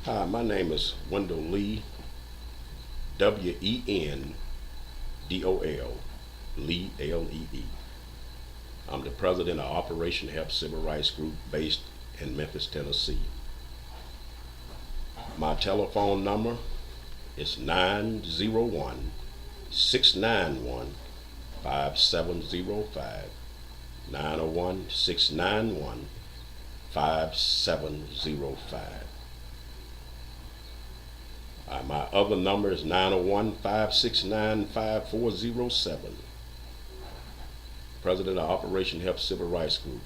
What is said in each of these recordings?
Hi, my name is Wendell Lee, Wendol, Lee, Lee. I'm the president of Operation Help Civil Rights Group based in Memphis, Tennessee. My telephone number is 901 691 5705. 901 691 5705. My other number is 901 569 5407. President of Operation Help Civil Rights Group.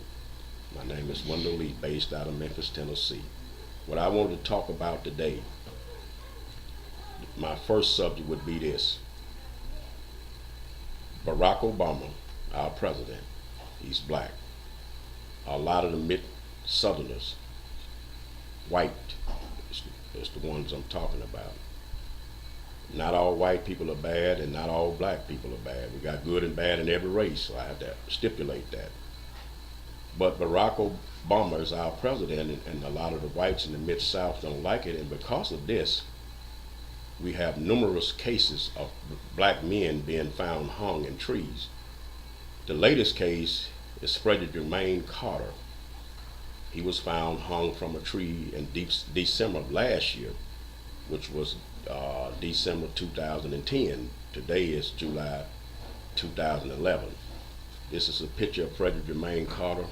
My name is Wendell Lee, based out of Memphis, Tennessee. What I wanted to talk about today, my first subject would be this. Barack Obama, our president, he's black. A lot of the mid-southerners, white, is the ones I'm talking about. Not all white people are bad and not all black people are bad. We got good and bad in every race, so I have to stipulate that. But Barack Obama is our president, and a lot of the whites in the Mid-South don't like it, and because of this, we have numerous cases of black men being found hung in trees. The latest case is Freddie Jermaine Carter. He was found hung from a tree in December of last year, which was December 2010. Today is July 2011. This is a picture of Freddie Jermaine Carter.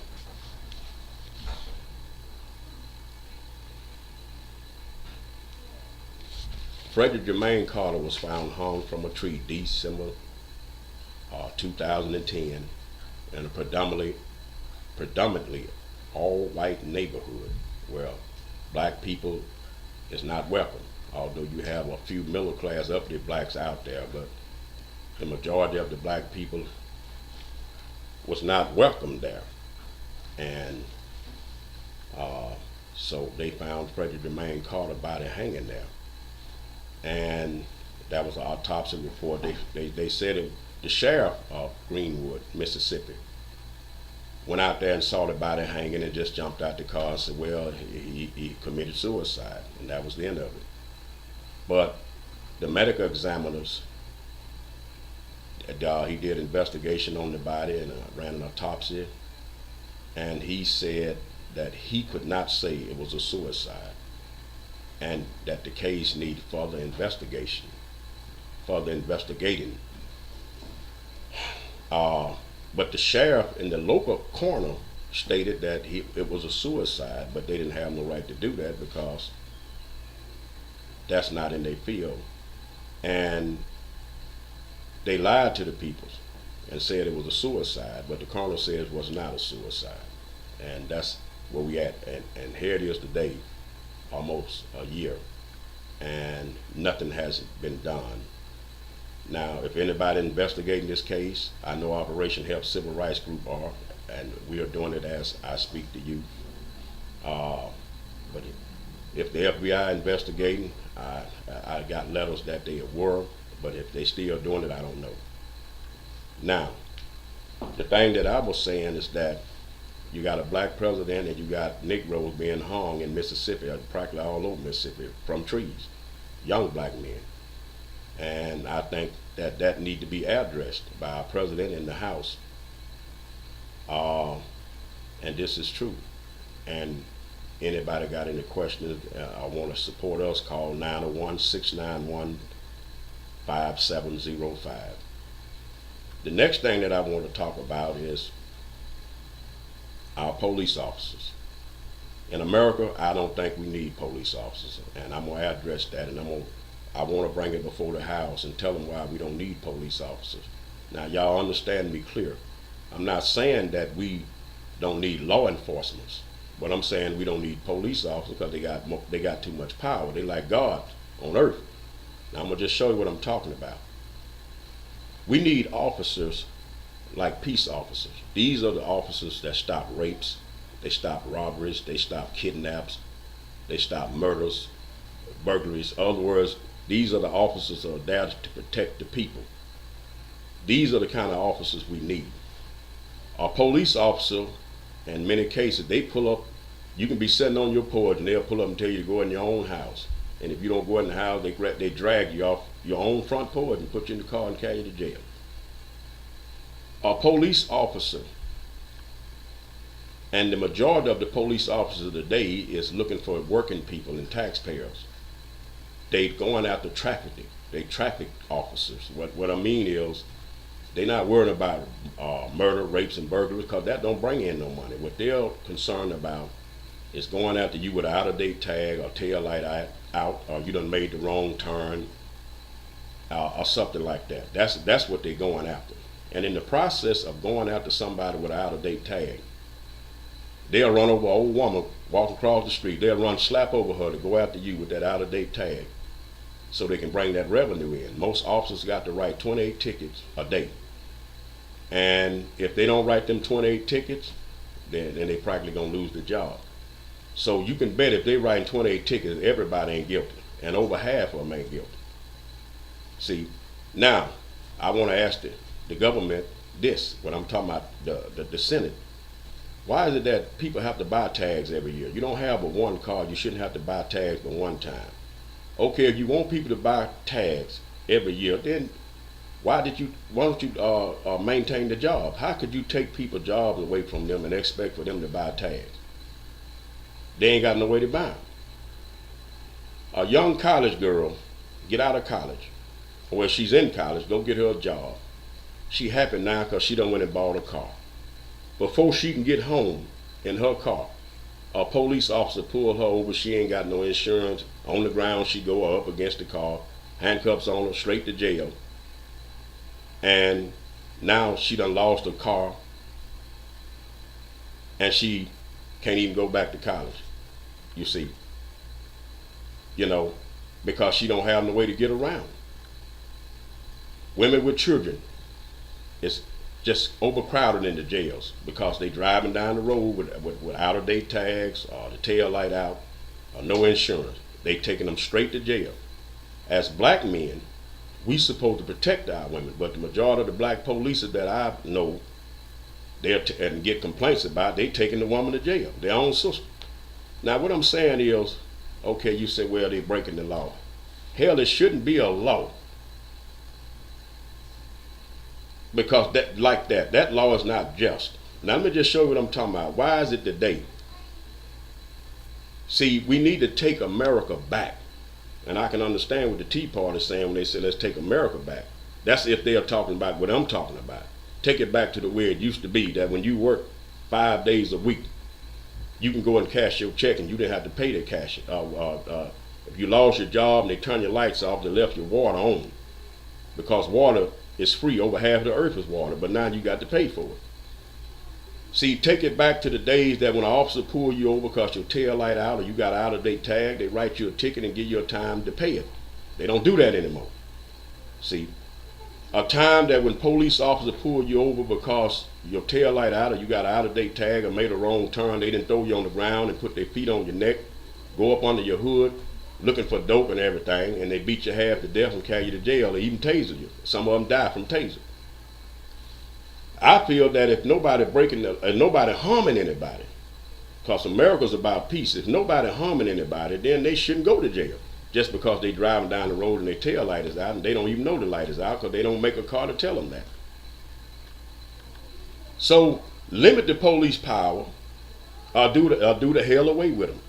Freddie Jermaine Carter was found hung from a tree December 2010 in a predominantly all-white neighborhood where black people is not welcome. Although you have a few middle-class uppity blacks out there, but the majority of the black people was not welcome there. And so they found Freddie Jermaine Carter body hanging there. And that was an autopsy report. They said the sheriff of Greenwood, Mississippi, went out there and saw the body hanging and just jumped out the car and said, well, he committed suicide, and that was the end of it. But the medical examiners, he did investigation on the body and ran an autopsy, and he said that he could not say it was a suicide, and that the case needed further investigation, further investigating. But the sheriff and the local coroner stated that it was a suicide, but they didn't have no right to do that because that's not in their field. And they lied to the people and said it was a suicide, but the coroner said it was not a suicide. And that's where we at. And here it is today, almost a year, and nothing has been done. Now, if anybody investigating this case, I know Operation Help Civil Rights Group are, and we are doing it as I speak to you. But if the FBI investigating, I got letters that they were, but if they still doing it, I don't know. Now, the thing that I was saying is that you got a black president and you got Negroes being hung in Mississippi, practically all over Mississippi, from trees, young black men. And I think that need to be addressed by our president in the House. And this is true. And anybody got any questions, I want to support us, call 901 691 5705. The next thing that I want to talk about is our police officers. In America, I don't think we need police officers, and I'm going to address that, and I want to bring it before the House and tell them why we don't need police officers. Now, y'all understand me clear. I'm not saying that we don't need law enforcement, but I'm saying we don't need police officers because they got too much power. They like God on earth. Now, I'm going to just show you what I'm talking about. We need officers like peace officers. These are the officers that stop rapes, they stop robberies, they stop kidnaps, they stop murders, burglaries. In other words, these are the officers that are there to protect the people. These are the kind of officers we need. A police officer, in many cases, they pull up You can be sitting on your porch and they'll pull up and tell you to go in your own house. And if you don't go in the house, they drag you off your own front porch and put you in the car and carry you to jail. A police officer, and the majority of the police officers today is looking for working people and taxpayers. They going after trafficking. They traffic officers. What I mean is, they're not worried about murder, rapes, and burglaries, because that don't bring in no money. What they're concerned about is going after you with an out-of-date tag or tail light out, or you done made the wrong turn, or something like that. That's what they're going after. And in the process of going after somebody with an out-of-date tag, they'll run over an old woman, walk across the street. They'll run slap over her to go after you with that out-of-date tag, so they can bring that revenue in. Most officers got to write 28 tickets a day. And if they don't write them 28 tickets, then they practically gonna lose the job. So you can bet if they writing 28 tickets, everybody ain't guilty, and over half of them ain't guilty. See, now I want to ask the government this: when I'm talking about the Senate, why is it that people have to buy tags every year? You don't have but one car. You shouldn't have to buy tags but one time. Okay, if you want people to buy tags every year, then why don't you maintain the job? How could you take people jobs away from them and expect for them to buy tags? They ain't got no way to buy them. A young college girl get out of college, or she's in college, go get her a job. She happy now because she done went and bought a car. Before she can get home in her car, a police officer pull her over. She ain't got no insurance. On the ground, she go up against the car, handcuffs on her, straight to jail. And now she done lost her car, and she can't even go back to college, you see. Because she don't have no way to get around. Women with children, it's just overcrowded in the jails because they driving down the road with out-of-date tags, or the tail light out, or no insurance. They taking them straight to jail. As black men, we supposed to protect our women, but the majority of the black police that I know, and get complaints about, they taking the woman to jail, their own sister. Now what I'm saying is, okay, you say, well, they breaking the law. Hell, it shouldn't be a law, because that law is not just. Now let me just show you what I'm talking about. Why is it today? See, we need to take America back. And I can understand what the Tea Party is saying when they say let's take America back. That's if they are talking about what I'm talking about. Take it back to the way it used to be, that when you work 5 days a week, you can go and cash your check and you didn't have to pay to cash it. If you lost your job and they turned your lights off, they left your water on. Because water is free. Over half of the earth is water, but now you got to pay for it. See, take it back to the days that when an officer pull you over because your tail light out or you got an out-of-date tag, they write you a ticket and give you a time to pay it. They don't do that anymore. See, a time that when police officers pull you over because your tail light out or you got an out-of-date tag or made a wrong turn, they didn't throw you on the ground and put their feet on your neck, go up under your hood, looking for dope and everything, and they beat you half to death and carry you to jail or even taser you. Some of them die from taser. I feel that if nobody nobody harming anybody, because America's about peace, if nobody harming anybody, then they shouldn't go to jail just because they driving down the road and their tail light is out and they don't even know the light is out because they don't make a car to tell them that. So limit the police power, or do the hell away with them,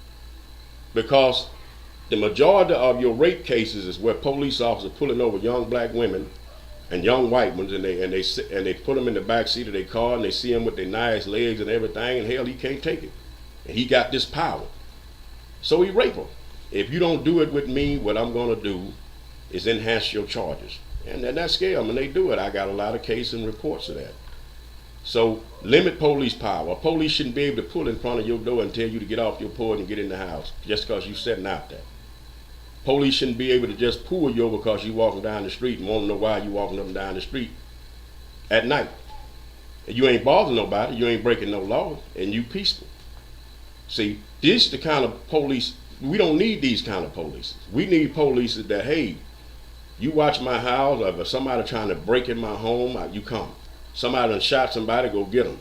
because the majority of your rape cases is where police officers pulling over young black women and young white ones, and they put them in the back seat of their car, and they see them with their nice legs and everything, and hell, he can't take it, and he got this power, so he rape them. If you don't do it with me, what I'm going to do is enhance your charges, and that scare them, and they do it. I got a lot of cases and reports of that. So limit police power. Police shouldn't be able to pull in front of your door and tell you to get off your porch and get in the house just because you're sitting out there. Police shouldn't be able to just pull you over because you're walking down the street and want to know why you're walking up and down the street at night. You ain't bothering nobody, you ain't breaking no law, and you peaceful. See, this is the kind of police, we don't need these kind of police. We need police that, hey, you watch my house, or if somebody trying to break in my home, you come. Somebody done shot somebody, go get them.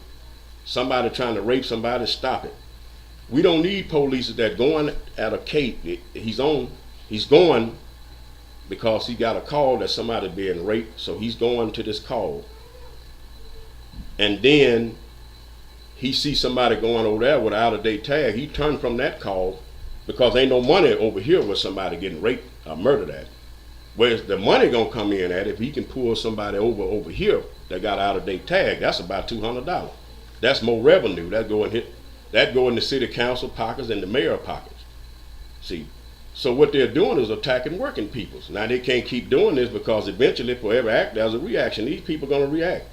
Somebody trying to rape somebody, stop it. We don't need police that going at a case. He's going because he got a call that somebody being raped, so he's going to this call. And then he sees somebody going over there with an out-of-date tag. He turned from that call because ain't no money over here with somebody getting raped or murdered at. Where's the money gonna come in at if he can pull somebody over here that got out-of-date tag? That's about $200. That's more revenue. That go in the city council pockets and the mayor pockets. See, so what they're doing is attacking working people. Now they can't keep doing this because eventually, for every act, there's a reaction. These people are gonna react.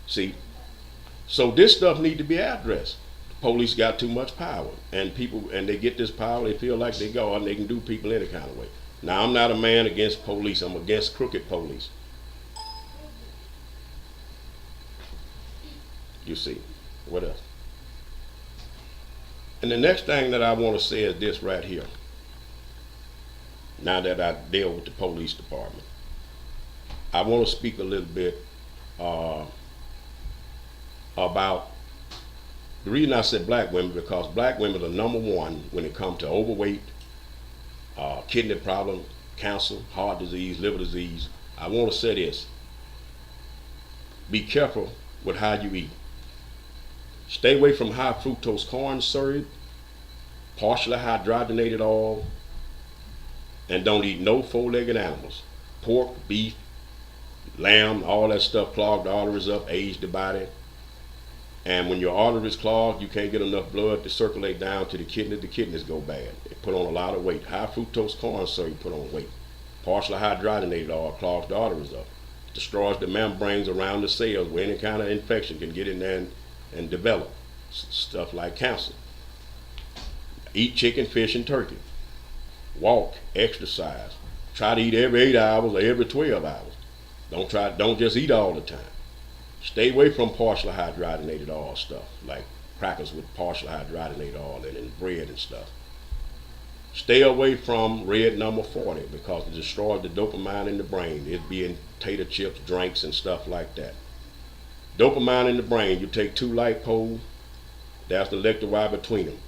See, so this stuff need to be addressed. Police got too much power, and they get this power. They feel like they go and they can do people any kind of way. Now I'm not a man against police. I'm against crooked police. You see, what else? And the next thing that I want to say is this right here. Now that I deal with the police department, I want to speak a little bit about the reason I said black women, because black women are number one when it comes to overweight, kidney problem, cancer, heart disease, liver disease. I want to say this. Be careful with how you eat. Stay away from high fructose corn syrup, partially hydrogenated oil, and don't eat no four-legged animals. Pork, beef, lamb, all that stuff clogged the arteries up, aged the body. And when your arteries clogged, you can't get enough blood to circulate down to the kidneys go bad. It put on a lot of weight. High fructose corn syrup put on weight. Partially hydrogenated oil clogs the arteries up. Destroys the membranes around the cells where any kind of infection can get in there and develop. Stuff like cancer. Eat chicken, fish, and turkey. Walk, exercise. Try to eat every 8 hours or every 12 hours. Don't just eat all the time. Stay away from partially hydrogenated oil stuff, like crackers with partially hydrogenated oil in it, and bread and stuff. Stay away from red number 40 because it destroys the dopamine in the brain. It be in tater chips, drinks, and stuff like that. Dopamine in the brain, you take 2 light poles, there's the electric wire between them.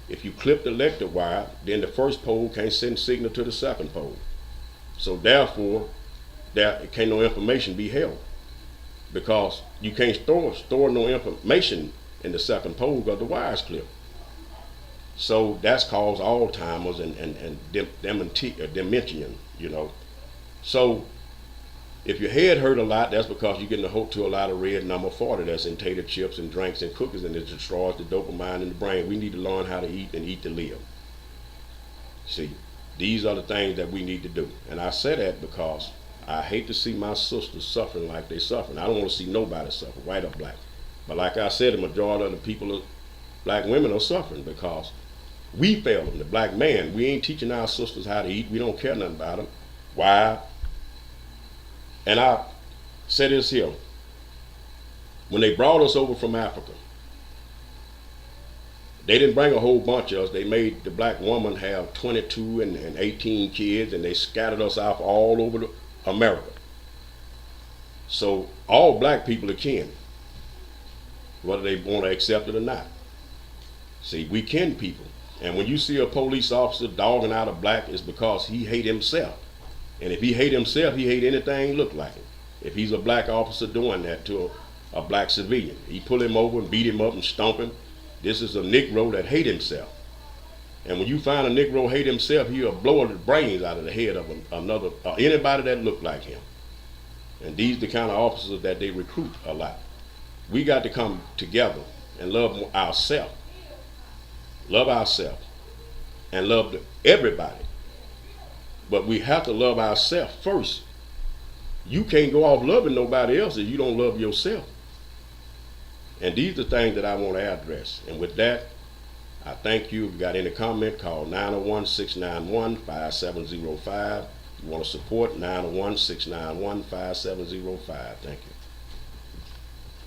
If you clip the electric wire, then the first pole can't send signal to the second pole. So therefore, there can't no information be held, because you can't store no information in the second pole because the wire's clipped. So that's caused Alzheimer's and dementia, you know. So if your head hurt a lot, that's because you're getting hooked to a lot of red number 40 that's in tater chips and drinks and cookies, and it destroys the dopamine in the brain. We need to learn how to eat and eat to live. See, these are the things that we need to do. And I say that because I hate to see my sisters suffering like they're suffering. I don't want to see nobody suffer, white or black. But like I said, the majority of the people, black women, are suffering because we fail them. The black man, we ain't teaching our sisters how to eat. We don't care nothing about them. Why? And I say this here. When they brought us over from Africa, they didn't bring a whole bunch of us. They made the black woman have 22 and 18 kids, and they scattered us off all over America. So all black people are kin, whether they want to accept it or not. See, we kin people. And when you see a police officer dogging out a black, it's because he hate himself. And if he hate himself, he hate anything look like him. If he's a black officer doing that to a black civilian, he pull him over and beat him up and stomp him. This is a Negro that hate himself. And when you find a Negro hate himself, he'll blow the brains out of the head of another, anybody that look like him. And these the kind of officers that they recruit a lot. We got to come together and love ourselves. Love ourselves. And love everybody. But we have to love ourselves first. You can't go off loving nobody else if you don't love yourself. And these are the things that I want to address. And with that, I thank you. If you got any comment, call 901-691-5705. You want to support 901-691-5705. Thank you.